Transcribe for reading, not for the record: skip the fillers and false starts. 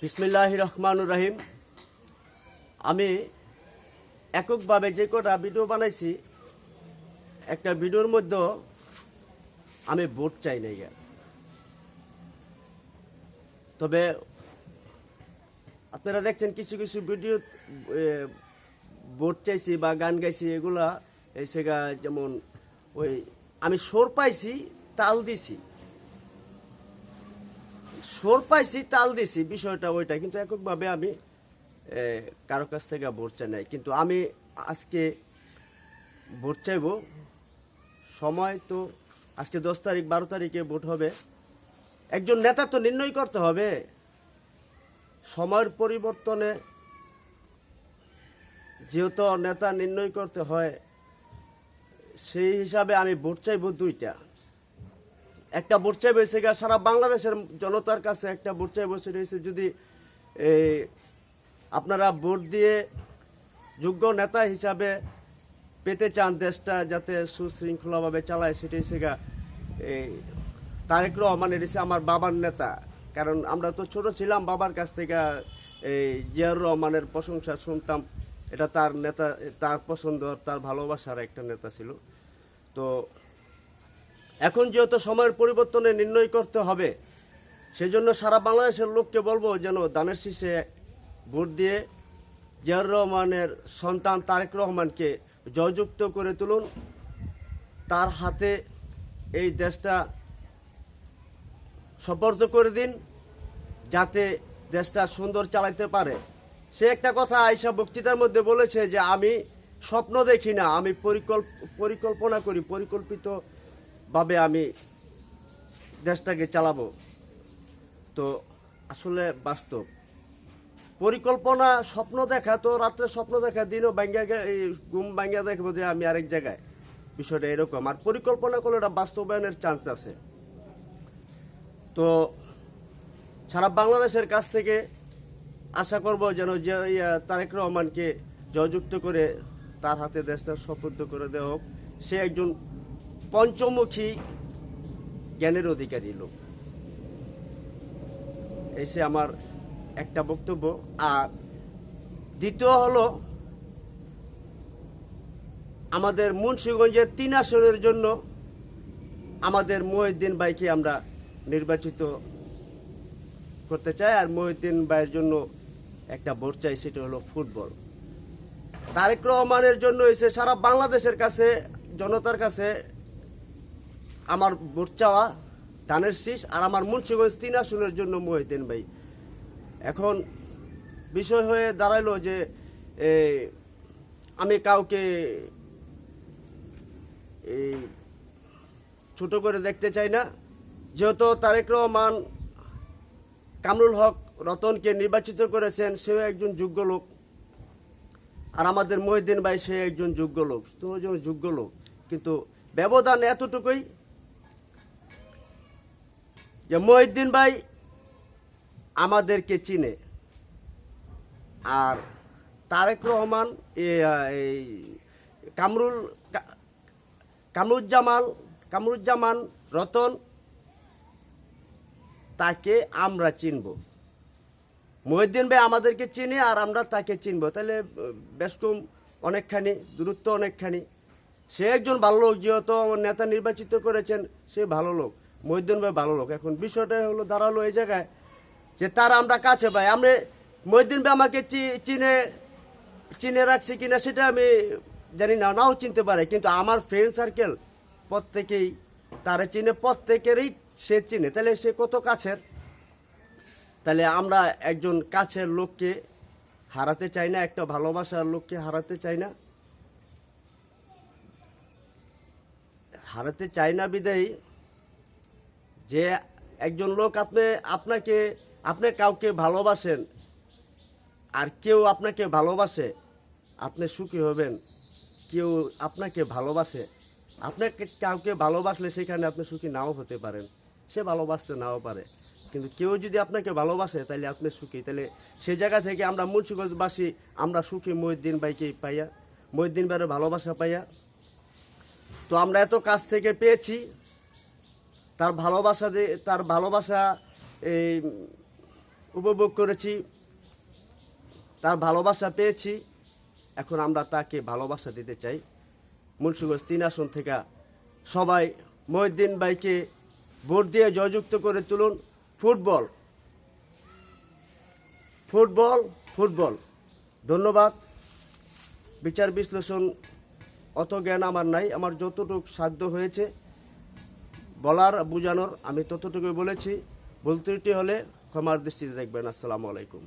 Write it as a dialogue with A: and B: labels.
A: বিসমিল্লাহির রহমানুর রহিম। আমি এককভাবে যে কটা ভিডিও বানাইছি, একটা ভিডিওর মধ্যে আমি ভোট চাই নাই। তবে আপনারা দেখছেন কিছু কিছু ভিডিও ভোট চাইছি বা গান গাইছি, এগুলা সেগা যেমন ওই আমি সুর পাইছি তাল দিছি, বিষয়টা ওইটা, কিন্তু এককভাবে আমি কারো কাছ থেকে ভোট চাই নাই। কিন্তু আমি আজকে ভোট চাইব। সময় তো আজকে 10 তারিখ, 12 তারিখে ভোট হবে। একজন নেতা তো নির্ণয় করতে হবে। সময়ের পরিবর্তনে যেহেতু নেতা নির্ণয় করতে হয়, সেই হিসাবে আমি ভোট চাইব দুইটা। একটা ভোট চাইব সেটা সারা বাংলাদেশের জনতার কাছে, একটা ভোট চাইব সেটা হচ্ছে যদি আপনারা ভোট দিয়ে যোগ্য নেতা হিসাবে পেতে চান, দেশটা যাতে সুশৃঙ্খলাভাবে চালায়, সেটাই সেগা তারেক রহমান এসে আমার বাবার নেতা। কারণ আমরা তো ছোট ছিলাম, বাবার কাছ থেকে জিয়াউর রহমানের প্রশংসা শুনতাম। এটা তার নেতা, তার পছন্দ, তার ভালোবাসার একটা নেতা ছিল। তো এখন যেহেতু সময়ের পরিবর্তনে নির্ণয় করতে হবে, সেজন্য সারা বাংলাদেশের লোককে বলবো যেন দানের শীষে ভোট দিয়ে জিয়াউর রহমানের সন্তান তারেক রহমানকে জয়যুক্ত করে তুলুন। তার হাতে এই দেশটা সুপর্দ করে দিন, যাতে দেশটা সুন্দর চালাইতে পারে। সে একটা কথা আয়শা বক্তৃতার মধ্যে বলেছে যে আমি স্বপ্ন দেখি না, আমি পরিকল্পনা করি, পরিকল্পিতভাবে আমি দেশটাকে চালাবো। তো আসলে বাস্তব পরিকল্পনা, স্বপ্ন দেখা তো রাত্রে স্বপ্ন দেখা, দিনও ঘুম ভাঙ্গা দেখবো যে আমি আরেক জায়গায়, বিষয়টা এরকম। আর পরিকল্পনা করলে এটা বাস্তবায়নের চান্স আছে। তো সারা বাংলাদেশের কাছ থেকে আশা করব যেন তারেক রহমানকে জয়যুক্ত করে তার হাতে দেশটা সুপর্দ করে দেওয়া হোক। সে একজন পঞ্চমুখী জ্ঞানের অধিকারী লোক। এসে আমার একটা বক্তব্য। আর দ্বিতীয় হলো, আমাদের মুন্সিগঞ্জের 3 আসনের জন্য আমাদের মহিউদ্দিন ভাইকে আমরা নির্বাচিত করতে চাই। আর মহিউদ্দিন ভাইয়ের জন্য একটা ভোট চাই, সেটা হলো ফুটবল। তারেক রহমানের জন্য এসে সারা বাংলাদেশের কাছে, জনতার কাছে আমার ভোট চাওয়া ধানের শীষ। আর আমার মুন্সিগঞ্জ 3 আসনের জন্য মহিউদ্দিন ভাই। এখন বিষয় হয়ে দাঁড়াইলো যে আমি কাউকে ছোট করে দেখতে চাই না। যেহেতু তারেক রহমান কামরুল হক রতনকে নির্বাচিত করেছেন, সেও একজন যোগ্য লোক। আর আমাদের মহিউদ্দিন ভাই, সে একজন যোগ্য লোক, দুজন যোগ্য লোক। কিন্তু ব্যবধান এতটুকুই যে মহিউদ্দিন ভাই আমাদেরকে চিনে, আর তারেক রহমান কামরুজ্জামান রতন, তাকে আমরা চিনব। মহিউদ্দিন ভাই আমাদেরকে চিনে আর আমরা তাকে চিনব, তাহলে বেশ কম অনেকখানি দূরত্ব, অনেকখানি। সে একজন ভালো লোক, যেহেতু আমার নেতা নির্বাচিত করেছেন, সে ভালো লোক, মহিউদ্দিন ভাই ভালো লোক। এখন বিষয়টা হলো দাঁড়ালো এই জায়গায় যে তার আমরা কাছে ভাই, আমরা মহিউদ্দিন ভাই আমাকে চিনে রাখছি কিনা সেটা আমি জানি না, নাও চিনতে পারে। কিন্তু আমার ফ্রেন্ড সার্কেল প্রত্যেকেই তারা চিনে, প্রত্যেকেরই সে চিনে। তাহলে সে কত কাছের। তাহলে আমরা একজন কাছের লোককে হারাতে চাই না, একটা ভালোবাসার লোককে হারাতে চাই না বিদায়ী যে একজন লোক আপনি কাউকে ভালোবাসেন, আর কেউ আপনাকে ভালোবাসে, আপনি সুখী হবেন। কেউ আপনাকে ভালোবাসে, আপনাকে কাউকে ভালোবাসলে সেখানে আপনি সুখী নাও হতে পারেন, সে ভালোবাসতে নাও পারে। কিন্তু কেউ যদি আপনাকে ভালোবাসে, তাহলে আপনি সুখী। তাহলে সেই জায়গা থেকে আমরা মুন্সিগঞ্জবাসী, আমরা সুখী মহিউদ্দিন ভাইকে পাইয়া, মহিউদ্দিন ভাইয়ের ভালোবাসা পাইয়া। তো আমরা এত কাছ থেকে পেয়েছি, তার ভালোবাসা উপভোগ করেছি, তার ভালোবাসা পেয়েছি। এখন আমরা তাকে ভালোবাসা দিতে চাই। মুন্সিগঞ্জ 3 আসন থেকে সবাই মহিউদ্দিন ভাইকে ভোট দিয়ে জয়যুক্ত করে তুলুন। Football football football. ধন্যবাদ। বিচার বিশ্লেষণ অত জ্ঞান আমার নাই, আমার যতটুকু সাধ্য হয়েছে বলার বোঝানোর আমি ততটুকুই বলেছি। ভুল ত্রুটি হলে ক্ষমার দৃষ্টিতে দেখবেন। আসসালামু আলাইকুম।